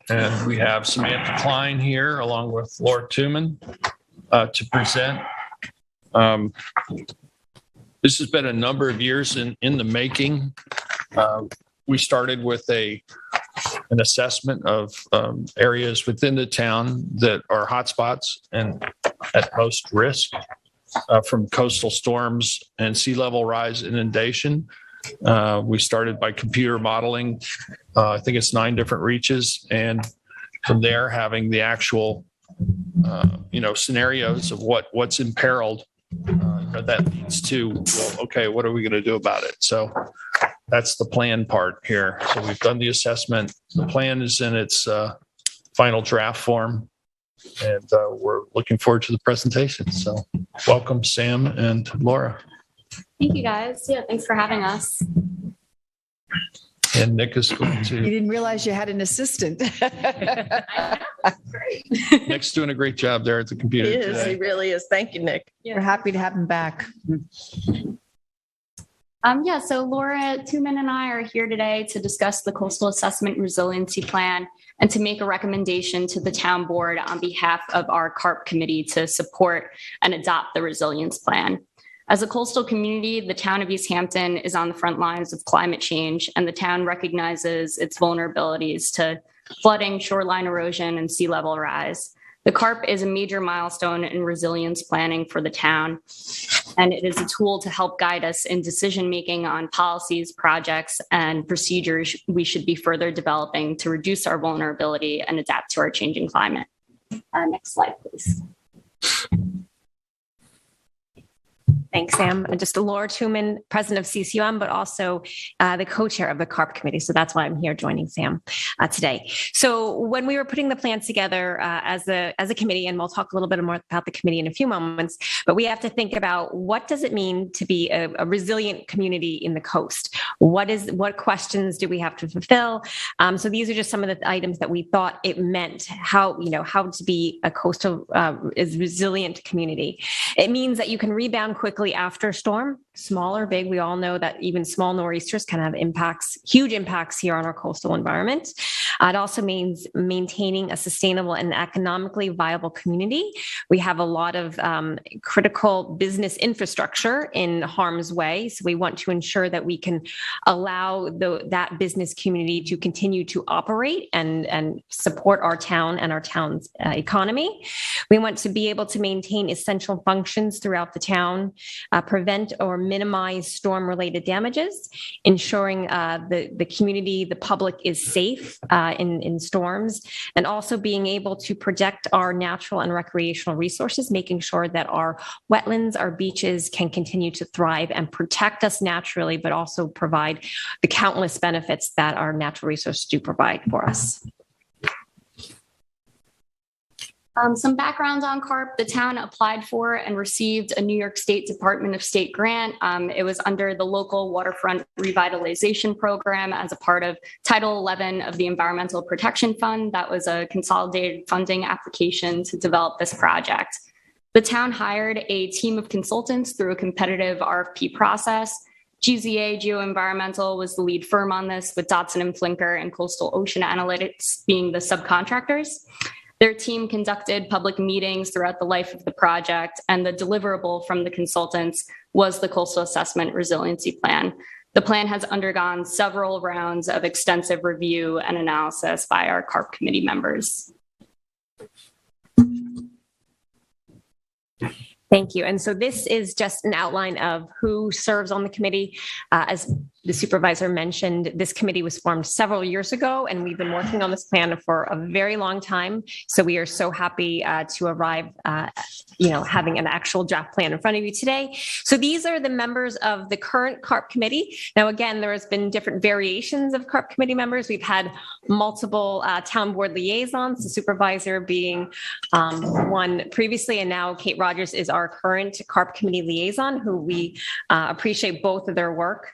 And we have Samantha Klein here along with Laura Tooman to present. This has been a number of years in the making. We started with an assessment of areas within the town that are hotspots and at most risk from coastal storms and sea level rise inundation. We started by computer modeling, I think it's 9 different reaches, and from there having the actual, scenarios of what's imperiled. That leads to, well, okay, what are we going to do about it? So that's the plan part here. So we've done the assessment. The plan is in its final draft form, and we're looking forward to the presentation. So welcome, Sam and Laura. Thank you, guys. Yeah, thanks for having us. And Nick is going to... You didn't realize you had an assistant. Great. Nick's doing a great job there at the computer He is. today. He really is. Thank you, Nick. Yeah. We're happy to have him back. So Laura Tooman and I are here today to discuss the Coastal Assessment Resiliency Plan and to make a recommendation to the town board on behalf of our Carp committee to support and adopt the resilience plan. As a coastal community, the town of East Hampton is on the front lines of climate change, and the town recognizes its vulnerabilities to flooding, shoreline erosion, and sea level rise. The Carp is a major milestone in resilience planning for the town, and it is a tool to help guide us in decision-making on policies, projects, and procedures we should be further developing to reduce our vulnerability and adapt to our changing climate. Next slide, please. Thanks, Sam. Just Laura Tooman, president of CCUM, but also the co-chair of the Carp committee. So that's why I'm here joining Sam today. So when we were putting the plan together as a committee, and we'll talk a little bit more about the committee in a few moments, but we have to think about what does it mean to be a resilient community in the coast? What questions do we have to fulfill? So these are just some of the items that we thought it meant, how to be a coastal resilient community. It means that you can rebound quickly after a storm, small or big. We all know that even small nor'easters can have huge impacts here on our coastal environment. It also means maintaining a sustainable and economically viable community. We have a lot of critical business infrastructure in harm's way, so we want to ensure that we can allow that business community to continue to operate and support our town and our town's economy. We want to be able to maintain essential functions throughout the town, prevent or minimize storm-related damages, ensuring the community, the public is safe in storms, and also being able to protect our natural and recreational resources, making sure that our wetlands, our beaches can continue to thrive and protect us naturally, but also provide the countless benefits that our natural resources do provide for us. Some background on Carp. The town applied for and received a New York State Department of State grant. It was under the local waterfront revitalization program as a part of Title 11 of the Environmental Protection Fund. That was a consolidated funding application to develop this project. The town hired a team of consultants through a competitive RFP process. GZA Geoenvironmental was the lead firm on this, with Dodson and Flinker and Coastal Ocean Analytics being the subcontractors. Their team conducted public meetings throughout the life of the project, and the deliverable from the consultants was the Coastal Assessment Resiliency Plan. The plan has undergone several rounds of extensive review and analysis by our Carp committee members. Thank you. And so this is just an outline of who serves on the committee. As the supervisor mentioned, this committee was formed several years ago, and we've been working on this plan for a very long time. So we are so happy to arrive, having an actual draft plan in front of you today. So these are the members of the current Carp committee. Now, again, there has been different variations of Carp committee members. We've had multiple town board liaisons, the supervisor being one previously, and now Kate Rogers is our current Carp committee liaison, who we appreciate both of their work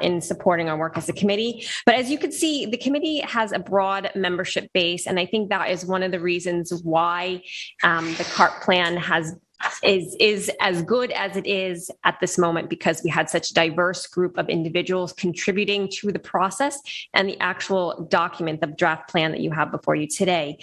in supporting our work as a committee. But as you can see, the committee has a broad membership base, and I think that is one of the reasons why the Carp plan has is as good as it is at this moment because we had such a diverse group of individuals contributing to the process and the actual document, the draft plan that you have before you today.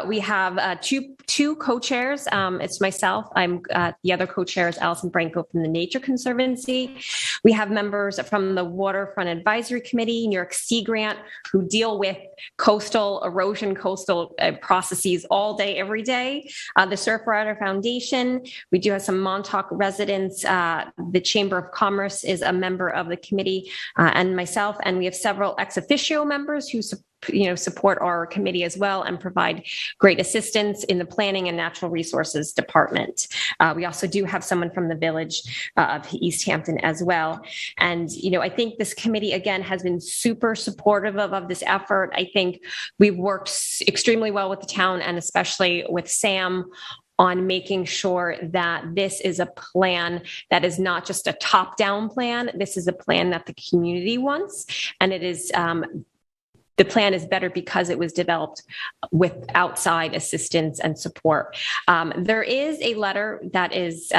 We have two co-chairs. It's myself. I'm the other co-chair is Allison Branco from the Nature Conservancy. We have members from the Waterfront Advisory Committee, New York Sea Grant, who deal with coastal erosion, coastal processes all day, every day. The Surfrider Foundation. We do have some Montauk residents. The Chamber of Commerce is a member of the committee, and myself, and we have several ex officio members who support our committee as well and provide great assistance in the Planning and Natural Resources Department. We also do have someone from the Village of East Hampton as well. And, I think this committee, again, has been super supportive of this effort. I think we've worked extremely well with the town and especially with Sam on making sure that this is a plan that is not just a top-down plan. This is a plan that the community wants. And it is, the plan is better because it was developed with outside assistance and support. There is a letter that is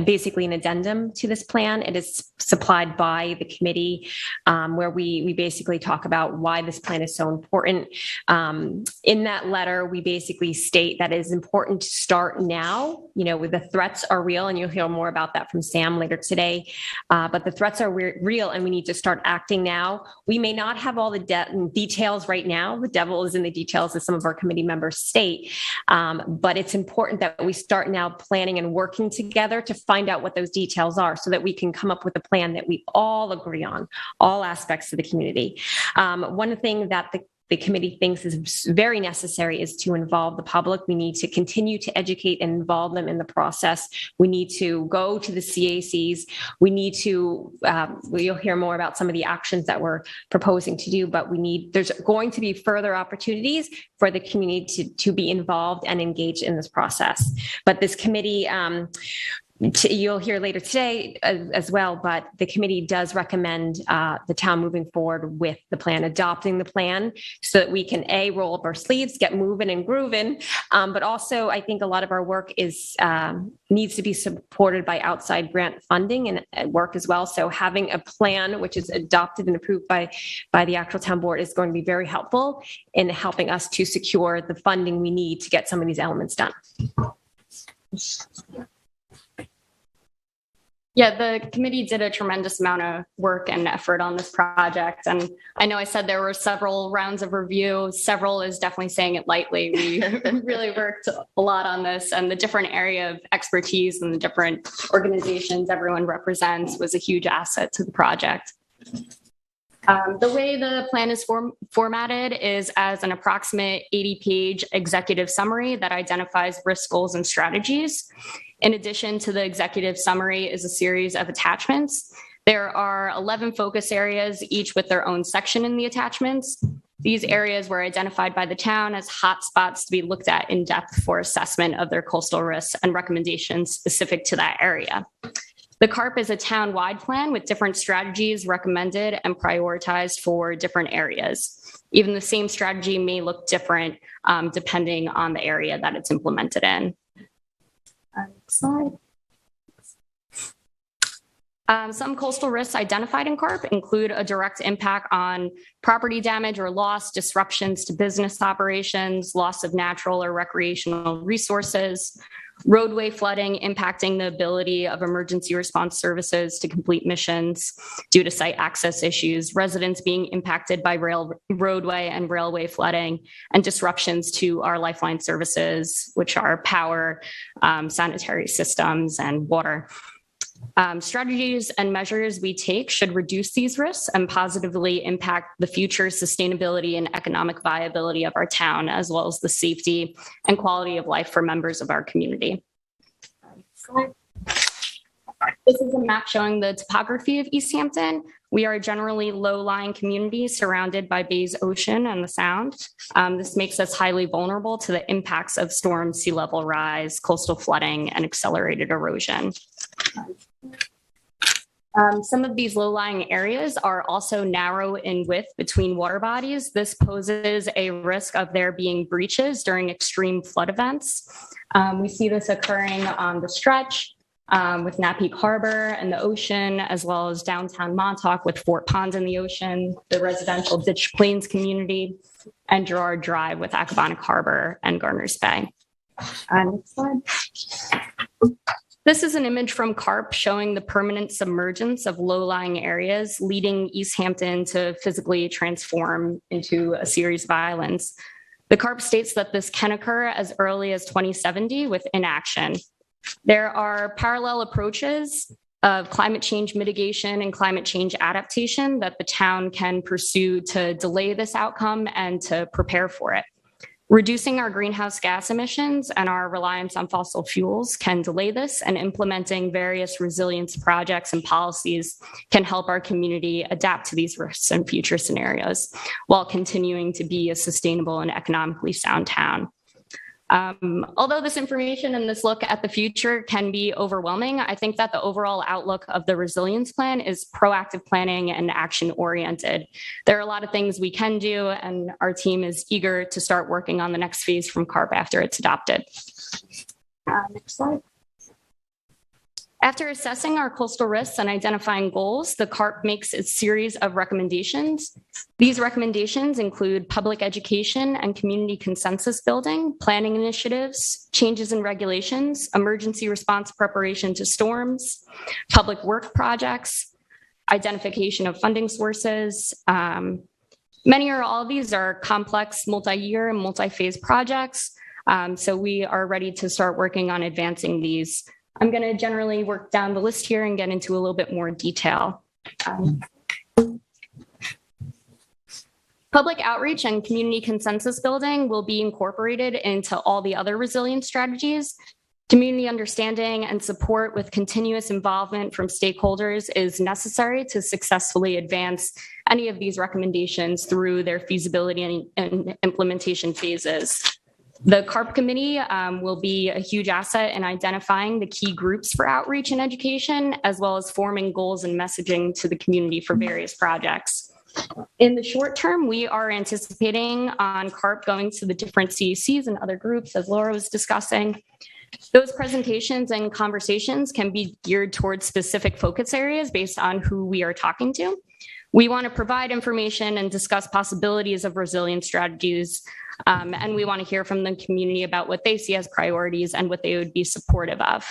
basically an addendum to this plan. It is supplied by the committee where we basically talk about why this plan is so important. In that letter, we basically state that it is important to start now. The threats are real, and you'll hear more about that from Sam later today. But the threats are real, and we need to start acting now. We may not have all the details right now. The devil is in the details, as some of our committee members state. But it's important that we start now planning and working together to find out what those details are so that we can come up with a plan that we all agree on, all aspects of the community. One thing that the committee thinks is very necessary is to involve the public. We need to continue to educate and involve them in the process. We need to go to the CACs. We need to, you'll hear more about some of the actions that we're proposing to do, but there's going to be further opportunities for the community to be involved and engaged in this process. But this committee, you'll hear later today as well, but the committee does recommend the town moving forward with the plan, adopting the plan so that we can roll up our sleeves, get moving and grooving. But also I think a lot of our work needs to be supported by outside grant funding and work as well. So having a plan which is adopted and approved by the actual town board is going to be very helpful in helping us to secure the funding we need to get some of these elements done. Yeah, the committee did a tremendous amount of work and effort on this project. And I know I said there were several rounds of review. Several is definitely saying it lightly. We really worked a lot on this, and the different area of expertise and the different organizations everyone represents was a huge asset to the project. The way the plan is formatted is as an approximate 80-page executive summary that identifies risk, goals, and strategies. In addition to the executive summary is a series of attachments. There are 11 focus areas, each with their own section in the attachments. These areas were identified by the town as hotspots to be looked at in depth for assessment of their coastal risks and recommendations specific to that area. The Carp is a town-wide plan with different strategies recommended and prioritized for different areas. Even the same strategy may look different depending on the area that it's implemented in. Next slide. Some coastal risks identified in Carp include a direct impact on property damage or loss, disruptions to business operations, loss of natural or recreational resources, roadway flooding impacting the ability of emergency response services to complete missions due to site access issues, residents being impacted by roadway and railway flooding, and disruptions to our lifeline services, which are power, sanitary systems, and water. Strategies and measures we take should reduce these risks and positively impact the future sustainability and economic viability of our town, as well as the safety and quality of life for members of our community. This is a map showing the topography of East Hampton. We are a generally low-lying community surrounded by Bay's Ocean and the Sound. This makes us highly vulnerable to the impacts of storms, sea level rise, coastal flooding, and accelerated erosion. Some of these low-lying areas are also narrow in width between water bodies. This poses a risk of there being breaches during extreme flood events. We see this occurring on the stretch with Napeak Harbor and the ocean, as well as downtown Montauk with Fort Ponds in the ocean, the residential Ditch Plains community, and Girard Drive with Accabonac Harbor and Garner's Bay. Next slide. This is an image from Carp showing the permanent submergence of low-lying areas, leading East Hampton to physically transform into a series of islands. The Carp states that this can occur as early as 2070 with inaction. There are parallel approaches of climate change mitigation and climate change adaptation that the town can pursue to delay this outcome and to prepare for it. Reducing our greenhouse gas emissions and our reliance on fossil fuels can delay this, and implementing various resilience projects and policies can help our community adapt to these risks and future scenarios while continuing to be a sustainable and economically sound town. Although this information and this look at the future can be overwhelming, I think that the overall outlook of the resilience plan is proactive planning and action oriented. There are a lot of things we can do, and our team is eager to start working on the next phase from CARP after it's adopted. Next slide. After assessing our coastal risks and identifying goals, the CARP makes a series of recommendations. These recommendations include public education and community consensus building, planning initiatives, changes in regulations, emergency response preparation to storms, public work projects, identification of funding sources. Many or all of these are complex multi-year and multi-phase projects, so we are ready to start working on advancing these. I'm going to generally work down the list here and get into a little bit more detail. Public outreach and community consensus building will be incorporated into all the other resilience strategies. Community understanding and support with continuous involvement from stakeholders is necessary to successfully advance any of these recommendations through their feasibility and implementation phases. The CARP committee will be a huge asset in identifying the key groups for outreach and education, as well as forming goals and messaging to the community for various projects. In the short term, we are anticipating on CARP going to the different CECs and other groups, as Laura was discussing. Those presentations and conversations can be geared towards specific focus areas based on who we are talking to. We want to provide information and discuss possibilities of resilience strategies, and we want to hear from the community about what they see as priorities and what they would be supportive of.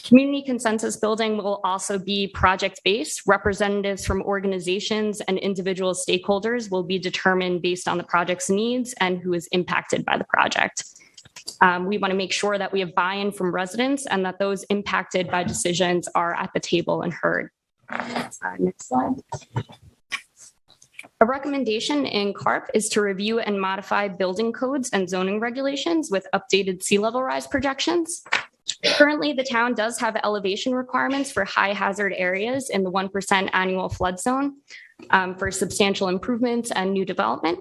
Community consensus building will also be project-based. Representatives from organizations and individual stakeholders will be determined based on the project's needs and who is impacted by the project. We want to make sure that we have buy-in from residents and that those impacted by decisions are at the table and heard. Next slide. A recommendation in CARP is to review and modify building codes and zoning regulations with updated sea level rise projections. Currently, the town does have elevation requirements for high hazard areas in the 1% annual flood zone for substantial improvements and new development.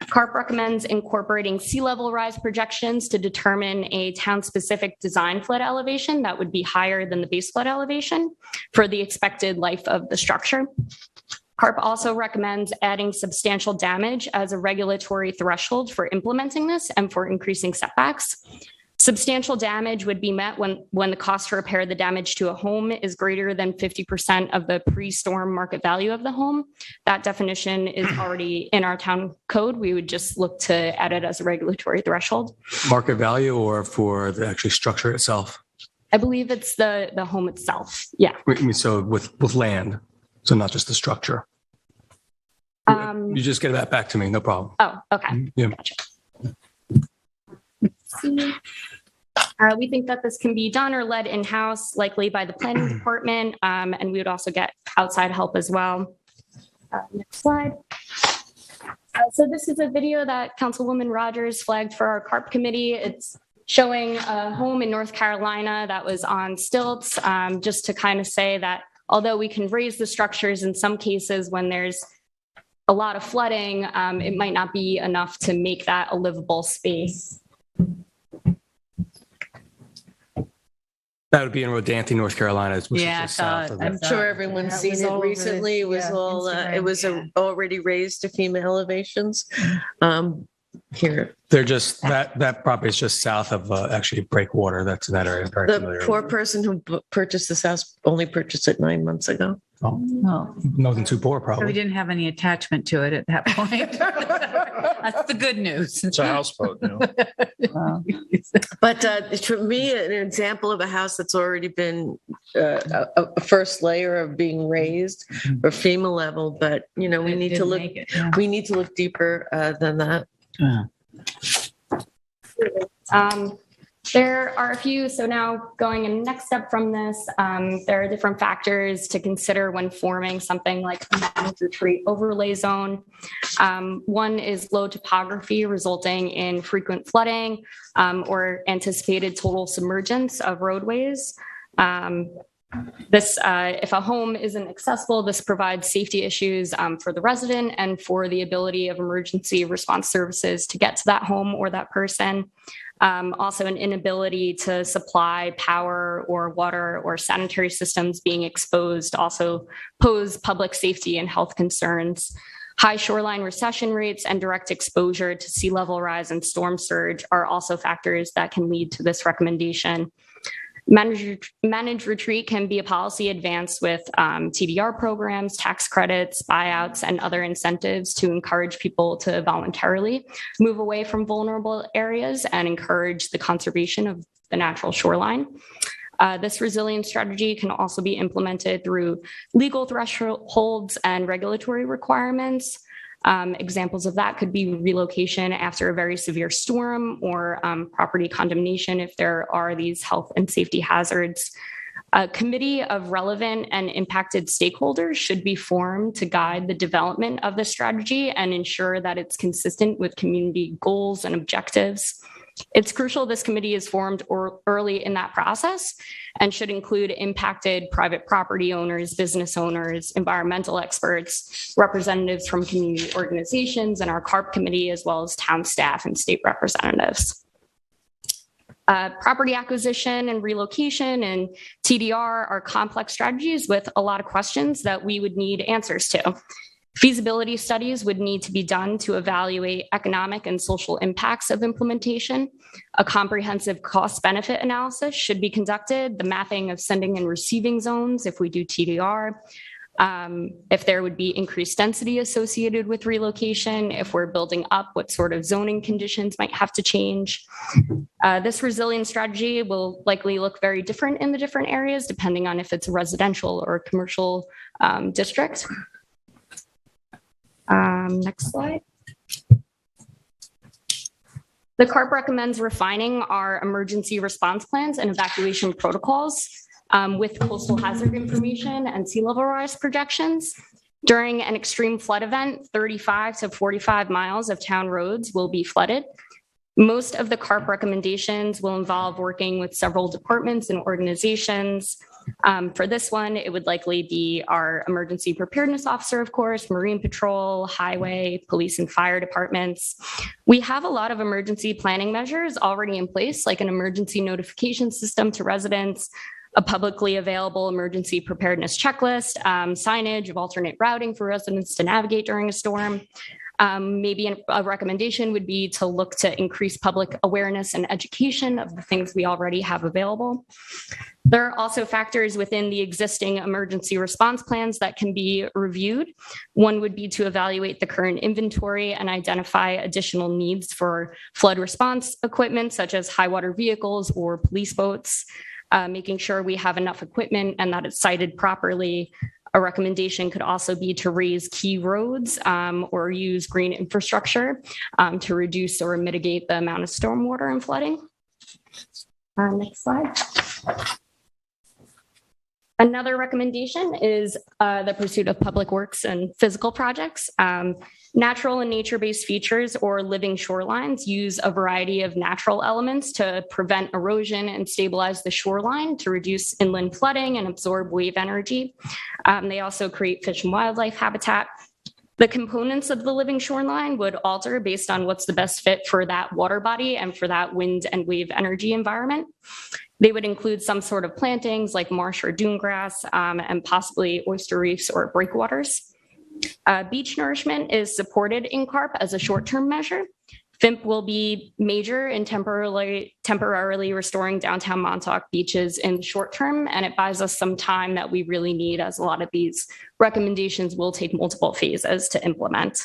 CARP recommends incorporating sea level rise projections to determine a town-specific design flood elevation that would be higher than the base flood elevation for the expected life of the structure. CARP also recommends adding substantial damage as a regulatory threshold for implementing this and for increasing setbacks. Substantial damage would be met when the cost to repair the damage to a home is greater than 50% of the pre-storm market value of the home. That definition is already in our town code. We would just look to add it as a regulatory threshold. Market value or for the actual structure itself? I believe it's the home itself. Yeah. So with land, so not just the structure. You just get that back to me, no problem. Oh, okay. Yeah. Gotcha. See. We think that this can be done or led in-house, likely by the planning department, and we would also get outside help as well. Next slide. So this is a video that Councilwoman Rogers flagged for our CARP committee. It's showing a home in North Carolina that was on stilts, just to kind of say that although we can raise the structures in some cases when there's a lot of flooding, it might not be enough to make that a livable space. That would be in Rodanthe, North Carolina, which Yeah, is just south of I'm it. sure everyone's That seen was it all over recently. It was yeah, all, it was Instagram, already raised to FEMA elevations. Here, They're just, that property is just south of actually Breakwater. That's in that area. I'm very the familiar poor with. person who purchased this house only purchased it 9 months ago. Oh, Oh, more than too poor, so we probably. didn't have any attachment to it at that point. That's the good news. It's a houseboat, you know. Wow. But for me, an example of a house that's already been a first layer of being raised or FEMA level, but you know, we It need to didn't look, make it, yeah. we need to look deeper than that. There are a few, so now going in the next step from this, there are different factors to consider when forming something like a managed retreat overlay zone. One is low topography resulting in frequent flooding or anticipated total submergence of roadways. If a home isn't accessible, this provides safety issues for the resident and for the ability of emergency response services to get to that home or that person. Also, an inability to supply power or water or sanitary systems being exposed also pose public safety and health concerns. High shoreline recession rates and direct exposure to sea level rise and storm surge are also factors that can lead to this recommendation. Managed retreat can be a policy advance with TDR programs, tax credits, buyouts, and other incentives to encourage people to voluntarily move away from vulnerable areas and encourage the conservation of the natural shoreline. This resilience strategy can also be implemented through legal thresholds and regulatory requirements. Examples of that could be relocation after a very severe storm or property condemnation if there are these health and safety hazards. A committee of relevant and impacted stakeholders should be formed to guide the development of the strategy and ensure that it's consistent with community goals and objectives. It's crucial this committee is formed early in that process and should include impacted private property owners, business owners, environmental experts, representatives from community organizations, and our Carp committee, as well as town staff and state representatives. Property acquisition and relocation and TDR are complex strategies with a lot of questions that we would need answers to. Feasibility studies would need to be done to evaluate economic and social impacts of implementation. A comprehensive cost-benefit analysis should be conducted, the mapping of sending and receiving zones if we do TDR, if there would be increased density associated with relocation, if we're building up, what sort of zoning conditions might have to change. This resilience strategy will likely look very different in the different areas, depending on if it's a residential or commercial district. Next slide. The Carp recommends refining our emergency response plans and evacuation protocols with coastal hazard information and sea level rise projections. During an extreme flood event, 35 to 45 miles of town roads will be flooded. Most of the Carp recommendations will involve working with several departments and organizations. For this one, it would likely be our emergency preparedness officer, of course, Marine Patrol, highway, police and fire departments. We have a lot of emergency planning measures already in place, like an emergency notification system to residents, a publicly available emergency preparedness checklist, signage of alternate routing for residents to navigate during a storm. Maybe a recommendation would be to look to increase public awareness and education of the things we already have available. There are also factors within the existing emergency response plans that can be reviewed. One would be to evaluate the current inventory and identify additional needs for flood response equipment, such as high water vehicles or police boats, making sure we have enough equipment and that it's sited properly. A recommendation could also be to raise key roads or use green infrastructure to reduce or mitigate the amount of stormwater and flooding. Next slide. Another recommendation is the pursuit of public works and physical projects. Natural and nature-based features or living shorelines use a variety of natural elements to prevent erosion and stabilize the shoreline to reduce inland flooding and absorb wave energy. They also create fish and wildlife habitat. The components of the living shoreline would alter based on what's the best fit for that water body and for that wind and wave energy environment. They would include some sort of plantings like marsh or dune grass, and possibly oyster reefs or breakwaters. Beach nourishment is supported in CARP as a short-term measure. FIMP will be major in temporarily restoring downtown Montauk beaches in the short term, and it buys us some time that we really need, as a lot of these recommendations will take multiple phases to implement.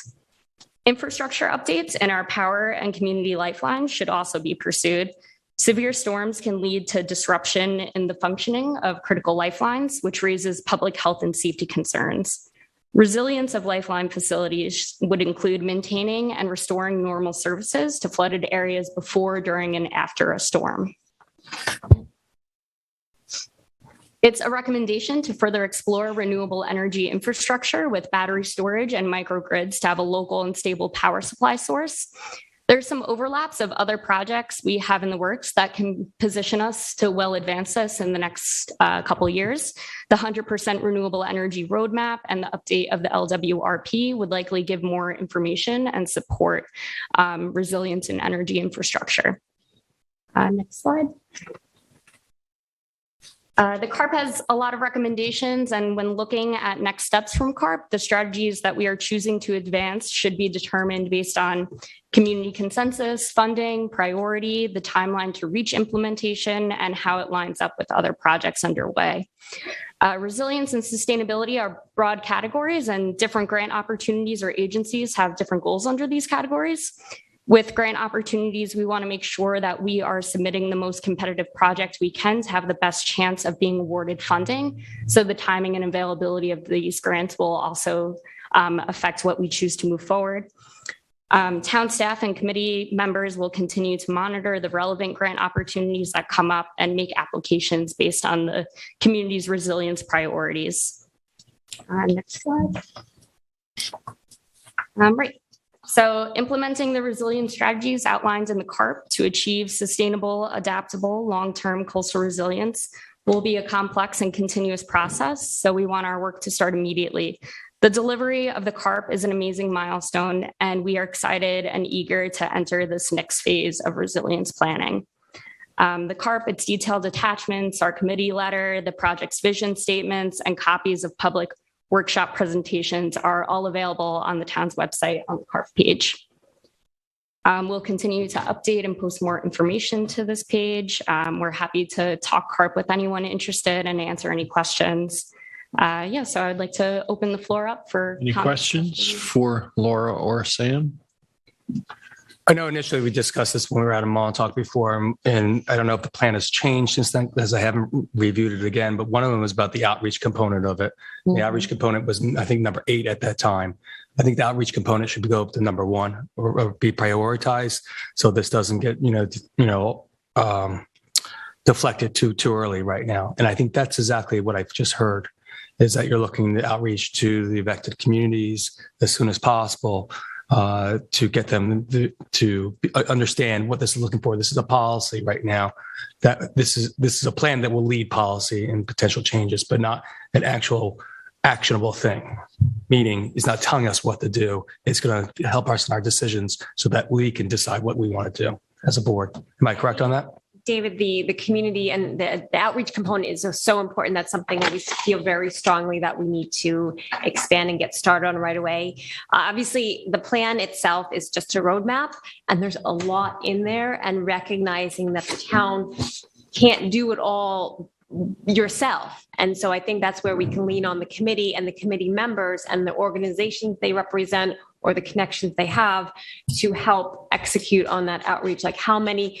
Infrastructure updates in our power and community lifelines should also be pursued. Severe storms can lead to disruption in the functioning of critical lifelines, which raises public health and safety concerns. Resilience of lifeline facilities would include maintaining and restoring normal services to flooded areas before, during, and after a storm. It's a recommendation to further explore renewable energy infrastructure with battery storage and microgrids to have a local and stable power supply source. There's some overlaps of other projects we have in the works that can position us to well advance this in the next couple of years. The 100% renewable energy roadmap and the update of the LWRP would likely give more information and support resilience in energy infrastructure. Next slide. The CARP has a lot of recommendations, and when looking at next steps from CARP, the strategies that we are choosing to advance should be determined based on community consensus, funding, priority, the timeline to reach implementation, and how it lines up with other projects underway. Resilience and sustainability are broad categories, and different grant opportunities or agencies have different goals under these categories. With grant opportunities, we want to make sure that we are submitting the most competitive project we can to have the best chance of being awarded funding. So the timing and availability of these grants will also affect what we choose to move forward. Town staff and committee members will continue to monitor the relevant grant opportunities that come up and make applications based on the community's resilience priorities. Next slide. Right. So implementing the resilience strategies outlined in the CARP to achieve sustainable, adaptable, long-term coastal resilience will be a complex and continuous process. So we want our work to start immediately. The delivery of the CARP is an amazing milestone, and we are excited and eager to enter this next phase of resilience planning. The CARP, its detailed attachments, our committee letter, the project's vision statements, and copies of public workshop presentations are all available on the town's website on the CARP page. We'll continue to update and post more information to this page. We're happy to talk CARP with anyone interested and answer any questions. So I'd like to open the floor up for any questions for Laura or Sam? I know initially we discussed this when we were out in Montauk before, and I don't know if the plan has changed since then, as I haven't reviewed it again, but one of them was about the outreach component of it. Mm-hmm. The outreach component was, I think, number 8 at that time. I think the outreach component should go up to number 1 or be prioritized, so this doesn't get, deflected too early right now. And I think that's exactly what I've just heard, is that you're looking to outreach to the affected communities as soon as possible. To get them to understand what this is looking for. This is a policy right now. That this is a plan that will lead policy and potential changes, but not an actual actionable thing. Meaning, it's not telling us what to do. It's going to help us in our decisions so that we can decide what we want to do as a board. Am I correct on that? David, the community and the outreach component is so important. That's something that we feel very strongly that we need to expand and get started on right away. Obviously, the plan itself is just a roadmap, and there's a lot in there, and recognizing that the town can't do it all yourself. And so I think that's where we can lean on the committee and the committee members and the organizations they represent or the connections they have to help execute on that outreach. Like how many,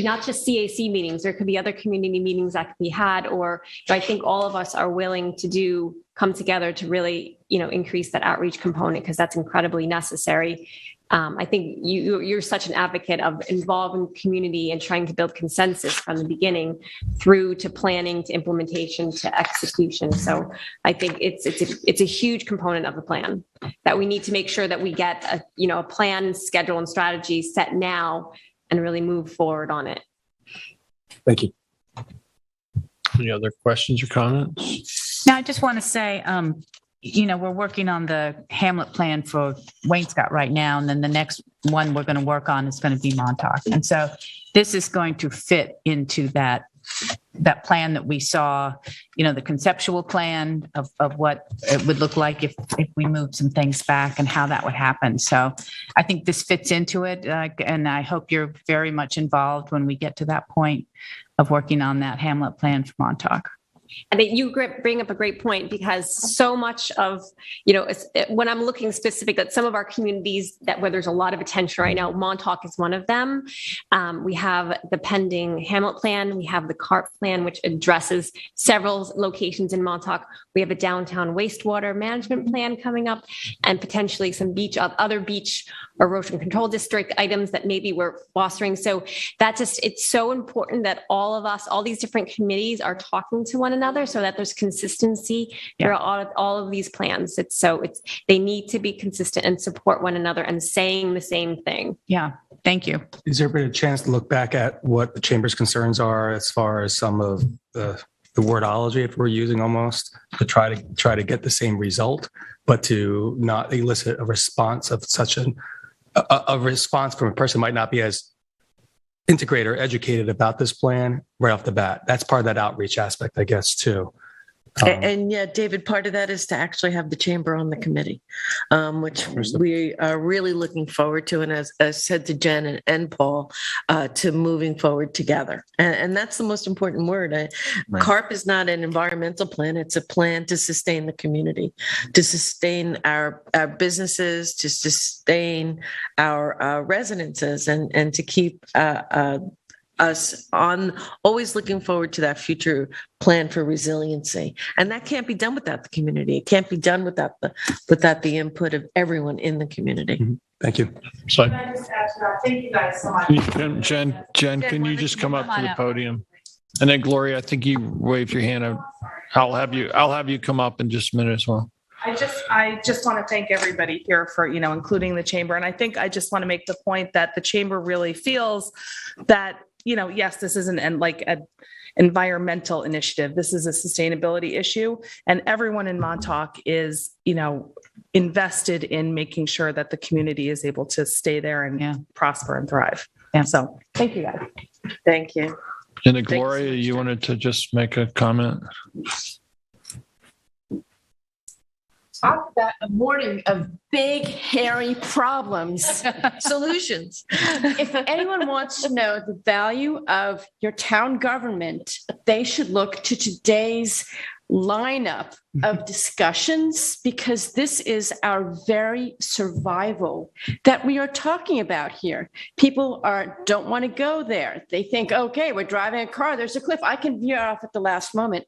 not just CAC meetings, there could be other community meetings that can be had, or I think all of us are willing to come together to really, increase that outreach component, because that's incredibly necessary. I think you're such an advocate of involving community and trying to build consensus from the beginning through to planning, to implementation, to execution. So I think it's a huge component of the plan that we need to make sure that we get a plan, schedule, and strategy set now and really move forward on it. Thank you. Any other questions or comments? Now, I just want to say, we're working on the Hamlet plan for Wainscott right now, and then the next one we're going to work on is going to be Montauk. And so this is going to fit into that that plan that we saw, the conceptual plan of what it would look like if we moved some things back and how that would happen. So I think this fits into it. And I hope you're very much involved when we get to that point of working on that Hamlet plan for Montauk. I think you bring up a great point, because so much of, when I'm looking specific at some of our communities where there's a lot of attention right now, Montauk is one of them. We have the pending Hamlet plan. We have the Carp plan, which addresses several locations in Montauk. We have a downtown wastewater management plan coming up, and potentially some other beach erosion control district items that maybe we're fostering. So it's so important that all of us, all these different committees are talking to one another so that there's consistency throughout all of these plans. They need to be consistent and support one another and saying the same thing. Yeah. Thank you. Is there been a chance to look back at what the chamber's concerns are as far as some of the wordology, if we're using almost, to try to get the same result, but to not elicit a response of such a response from a person who might not be as integrated or educated about this plan right off the bat? That's part of that outreach aspect, I guess, too. And yeah, David, part of that is to actually have the chamber on the committee, which we are really looking forward to. And as I said to Jen and Paul, to moving forward together. And that's the most important word. Right. Carp is not an environmental plan. It's a plan to sustain the community, to sustain our businesses, to sustain our residences, and to keep us on always looking forward to that future plan for resiliency. And that can't be done without the community. It can't be done without the input of everyone in the community. Mm-hmm. Thank you. So, Can I just add to that? Thank you guys so much. Jen, can you just come up to the podium? And then Gloria, I think you waved your hand. I'll have you come up in just a minute as well. I just want to thank everybody here for, including the chamber. And I think I just want to make the point that the chamber really feels that, yes, this isn't an environmental initiative. This is a sustainability issue. And everyone in Montauk is, invested in making sure that the community is able to stay there and prosper and thrive. Yeah. So thank you, guys. Thank you. And then Gloria, you wanted to just make a comment? Talk about a morning of big, hairy problems, solutions. If anyone wants to know the value of your town government, they should look to today's lineup of discussions, because this is our very survival that we are talking about here. People don't want to go there. They think, okay, we're driving a car, there's a cliff, I can veer off at the last moment.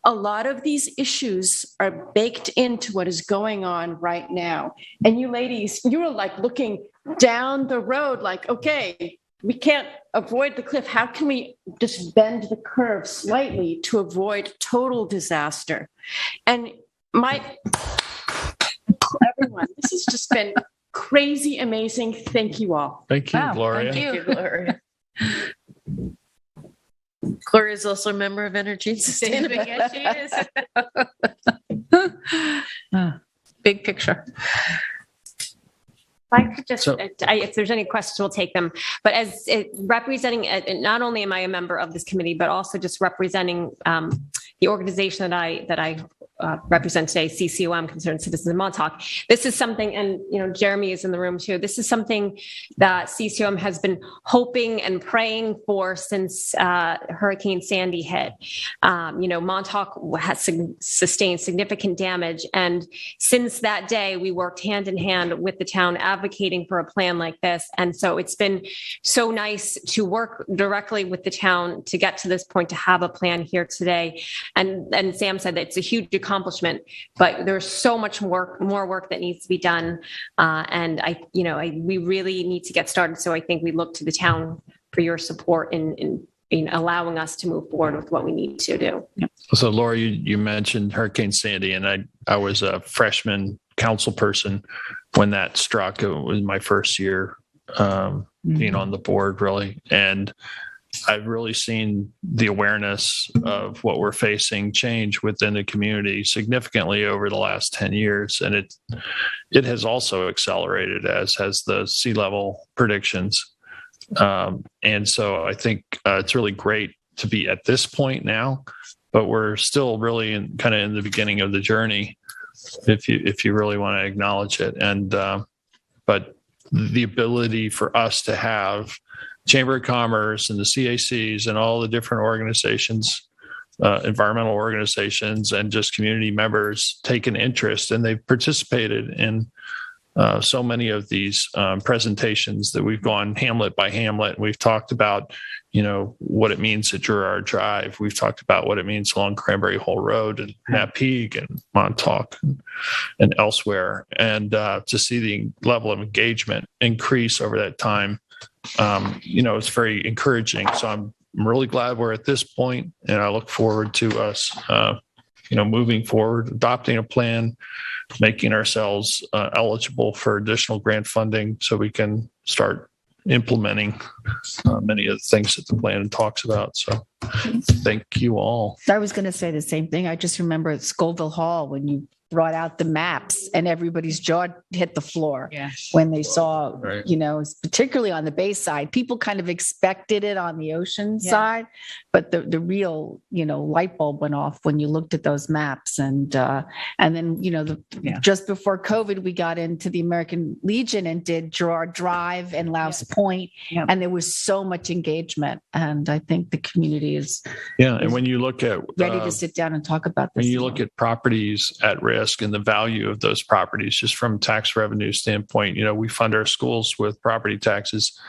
A lot of these issues are baked into what is going on right now. And you ladies, you are like looking down the road like, okay, we can't avoid the cliff. How can we just bend the curve slightly to avoid total disaster? And everyone, this has just been crazy, amazing. Thank you all. Thank you, Wow, Gloria. thank Thank you, Gloria. Gloria is also a member of Energy and Sustainability. Yes, she is. Big picture. I could just, if there's any questions, we'll take them. But as representing, not only am I a member of this committee, but also just representing the organization that I represent today, CCOM, Concerned Citizens of Montauk. This is something, and Jeremy is in the room too. This is something that CCOM has been hoping and praying for since Hurricane Sandy hit. Montauk has sustained significant damage, and since that day, we worked hand in hand with the town advocating for a plan like this. And so it's been so nice to work directly with the town to get to this point, to have a plan here today. And Sam said that it's a huge accomplishment, but there's so much more work that needs to be done. And we really need to get started. So I think we look to the town for your support in allowing us to move forward with what we need to do. So Laura, you mentioned Hurricane Sandy, and I was a freshman council person when that struck. It was my first year being on the board, really. And I've really seen the awareness of what we're facing change within the community significantly over the last 10 years. And it has also accelerated, as has the sea level predictions. And so I think it's really great to be at this point now, but we're still really in the beginning of the journey, if you really want to acknowledge it. And but the ability for us to have Chamber of Commerce and the CACs and all the different organizations, environmental organizations, and just community members take an interest, and they've participated in so many of these presentations that we've gone hamlet by hamlet. We've talked about, what it means at Girard Drive. We've talked about what it means along Cranberry Hole Road and Napeague and Montauk and elsewhere. And to see the level of engagement increase over that time, it's very encouraging. So I'm really glad we're at this point, and I look forward to us, moving forward, adopting a plan, making ourselves eligible for additional grant funding so we can start implementing many of the things that the plan talks about. So thank you all. I was going to say the same thing. I just remember at Scoville Hall when you brought out the maps and everybody's jaw hit the floor when they saw, Right. Particularly on the bay side, people kind of expected it on the ocean side, but the real, light bulb went off when you looked at those maps. And then, just before COVID, we got into the American Legion and did Girard Drive and Louse Point, and there was so much engagement. And I think the community is And when you look at ready to sit down and talk about this. when you look at properties at risk and the value of those properties, just from tax revenue standpoint, we fund our schools with property taxes,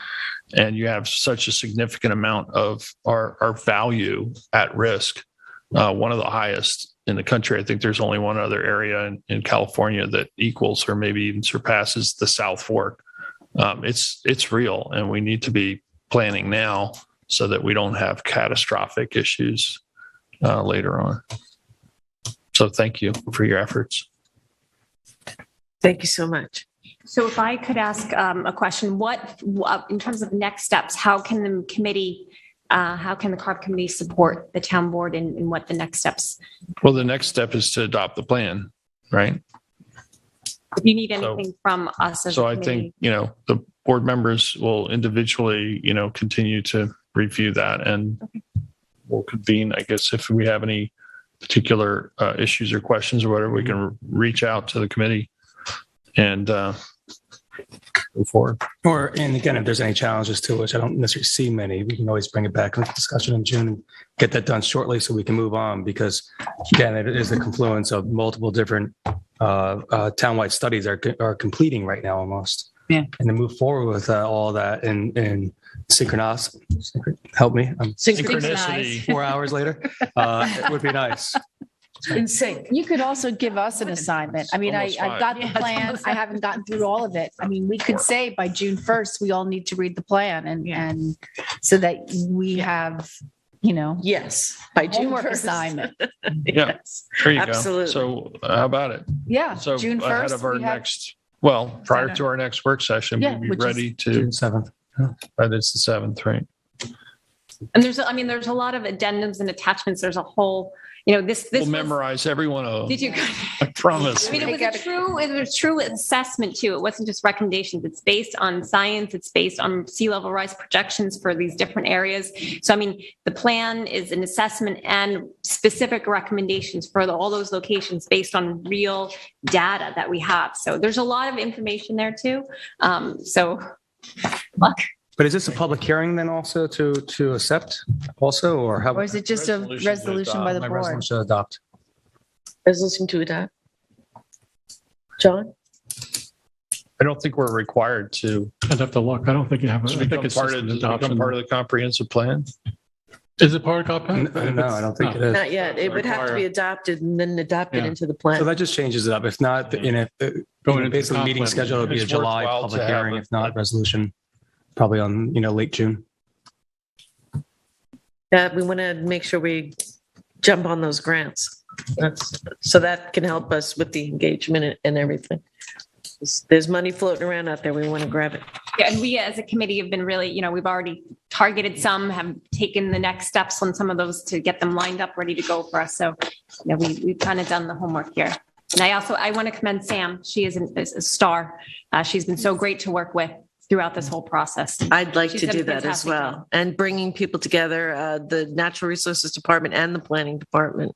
and you have such a significant amount of our value at risk, one of the highest in the country. I think there's only one other area in California that equals or maybe even surpasses the South Fork. It's real, and we need to be planning now so that we don't have catastrophic issues later on. So thank you for your efforts. Thank you so much. So if I could ask a question, what, in terms of next steps, how can the committee, how can the Carp committee support the town board in what the next steps? Well, the next step is to adopt the plan, right? If you need anything from us as So a I committee. think, the board members will individually, continue to review that, and we'll convene, I guess, if we have any particular issues or questions or whatever, we can reach out to the committee and move forward. And again, if there's any challenges to which I don't necessarily see many, we can always bring it back into discussion in June and get that done shortly so we can move on, because again, it is the confluence of multiple different townwide studies are completing right now almost. Yeah. And to move forward with all that in help me. Synchronicity. 4 hours later, it would be nice. In sync. You could also give us an assignment. I mean, I Almost five. got the plan. I haven't gotten through all of it. I mean, we could say by June 1st, we all need to read the plan and so that we have, Yes. By June homework 1st. assignment. Yeah. Yes. There you Absolutely. go. So how about it? Yeah. So June ahead 1st. of our we have- next, prior to our next work session, Yeah, we'll be which is ready to, June 7th. that is the 7th, right? And there's a lot of addendums and attachments. There's a whole, this We'll was- memorize every one of them. Did you? I promise. I mean, it was a true assessment too. It wasn't just recommendations. It's based on science. It's based on sea level rise projections for these different areas. So, I mean, the plan is an assessment and specific recommendations for all those locations based on real data that we have. So there's a lot of information there too. Luck. But is this a public hearing then also to accept also, or how? Or is it just a Resolution to resolution by the My board? resolution to adopt. Resolution to adopt. John? I don't think we're required to I'd have to look. I don't think you have. I think become it's part just of, an become adoption. part of the comprehensive plan. Is it part of comp plan? No, I don't think it is. Not yet. It would have to be adopted and then adopted into the plan. So that just changes it up. If not, Going into basically comp meeting plan. schedule would be a It's July worthwhile public to have hearing. it. If not, resolution probably on, late June. We want to make sure we jump on those grants. So that can help us with the engagement and everything. There's money floating around out there. We want to grab it. Yeah, and we as a committee have been really, we've already targeted some, have taken the next steps on some of those to get them lined up, ready to go for us. So, we've kind of done the homework here. And I want to commend Sam. She is a star. She's been so great to work with. throughout this whole process. I'd like She's to done a do that as fantastic well. job. And bringing people together, the Natural Resources Department and the Planning Department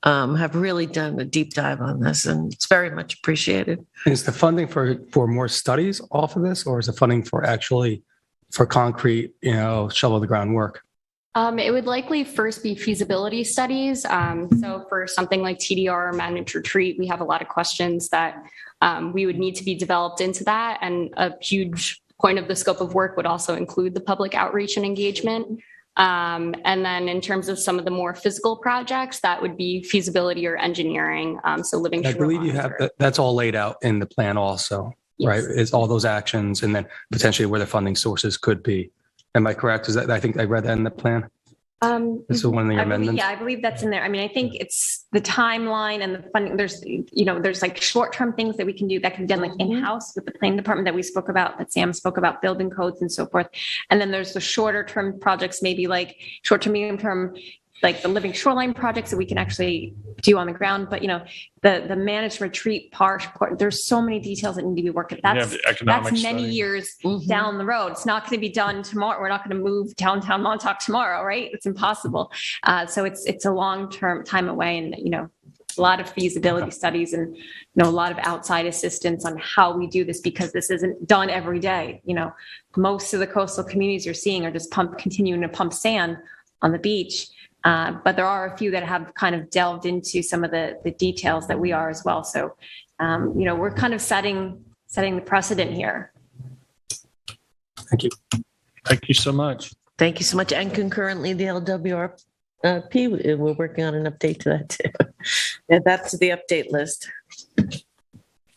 have really done a deep dive on this, and it's very much appreciated. Is the funding for more studies off of this, or is the funding for actually for concrete, shovel the ground work? It would likely first be feasibility studies. So for something like TDR or managed retreat, we have a lot of questions that we would need to be developed into that. And a huge point of the scope of work would also include the public outreach and engagement. And then in terms of some of the more physical projects, that would be feasibility or engineering. So living I believe you have that's all laid out in the plan also, right? It's all those actions and then potentially where the funding sources could be. Am I correct? Is that, I think I read that in the plan? This is one of the amendments. I believe that's in there. I mean, I think it's the timeline and the funding. There's like short-term things that we can do that can be done like in-house with the planning department that we spoke about, that Sam spoke about, building codes and so forth. And then there's the shorter-term projects, maybe like short-term, medium-term, like the living shoreline projects that we can actually do on the ground. But, the managed retreat part, there's so many details that need to be worked out. That's many years down the road. It's not going to be done tomorrow. We're not going to move downtown Montauk tomorrow, right? It's impossible. So it's a long-term time away, and, a lot of feasibility studies and, a lot of outside assistance on how we do this, because this isn't done every day. Most of the coastal communities you're seeing are just continuing to pump sand on the beach. But there are a few that have kind of delved into some of the details that we are as well. So, we're kind of setting the precedent here. Thank you. Thank you so much. Thank you so much. And concurrently, the LWRP, we're working on an update to that too. Yeah, that's the update list.